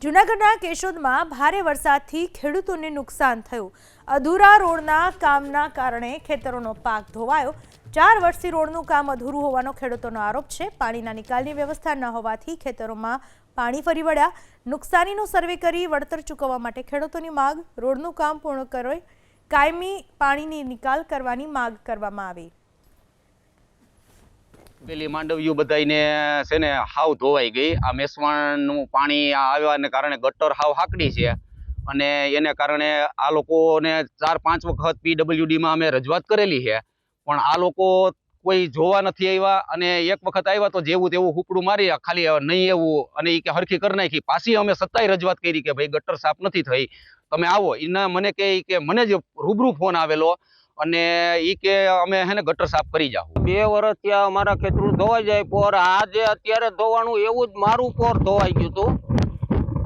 જૂનાગઢના કેશોદમાં ભારે વરસાદથી ખેડૂતોને નુકસાન થયું। અધૂરા રોડના કામના કારણે ખેતરોનો પાક ધોવાયો। 4 વર્ષથી રોડનું કામ અધૂરું હોવાનો ખેડૂતોનો આરોપ છે। પાણીના નિકાલની વ્યવસ્થા ન હોવાથી ખેતરોમાં પાણી ફરી વળ્યા। નુકસાનીનો સર્વે કરી વળતર ચૂકવવા માટે ખેડૂતોની માંગ। રોડનું કામ પૂર્ણ કરી કાયમી પાણીની નિકાલ કરવાની માંગ કરવામાં આવી। પેલી માંડવિયું બધાઈને છે ને હાવ ધોવાઈ ગઈ। આ મેસવાણનું પાણી આવ્યાને કારણે ગટર હાવ હાકડી છે અને એને કારણે આ લોકોને 4-5 વખત પીડબ્લ્યુડીમાં અમે રજૂઆત કરેલી છે, પણ આ લોકો કોઈ જોવા નથી આવ્યા। અને એક વખત આવ્યા તો જેવું તેવું હુકડું મારી ખાલી નહીં એવું, અને એ કે હરખી કરી નાખી। પાછી અમે 27 રજૂઆત કરી કે ભાઈ ગટર સાફ નથી થઈ, તમે આવો। એના મને કે મને જ રૂબરૂ ફોન આવેલો અને ઈ કે અમે હેને ગટર સાફ કરી જાવ। 2 વર્ષ ત્યાં અમારા ખેતરું ધોવાઈ જાય પોર। આજે અત્યારે ધોવાનું એવું જ મારું પોર ધોવાઈ ગયું હતું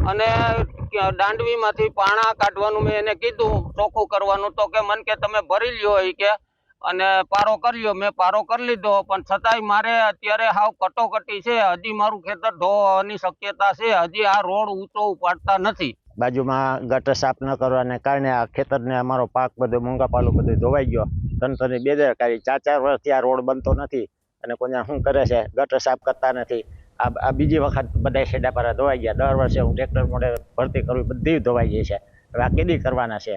અને દાંડવીમાંથી પાણા કાઢવાનું મેં એને કીધું ચોખ્ખું કરવાનું, તો કે મને કે તમે ભરી લ્યો ઈ કે અને પારો કરી લ્યો। મેં પારો કરી લીધો, પણ છતાંય મારે અત્યારે હાવ કટોકટી છે। હજી મારું ખેતર ધોવાની શક્યતા છે। હજી આ રોડ ઊંચો ઉપાડતા નથી। બાજુમાં ગટર સાફ ન કરવાને કારણે આ ખેતરને અમારો પાક બધો મૂંગાપાલું બધું ધોવાઈ ગયો। તંત્રની બેદરકારી। 4 વર્ષથી આ રોડ બનતો નથી અને કોઈને શું કરે છે, ગટર સાફ કરતા નથી। આ બીજી વખત બધા છેડા પારા ધોવાઈ ગયા। દર વર્ષે હું ટ્રેક્ટર મોડે ભરતી કરવી, બધી ધોવાઈ ગઈ છે। હવે આ કેદી કરવાના છે?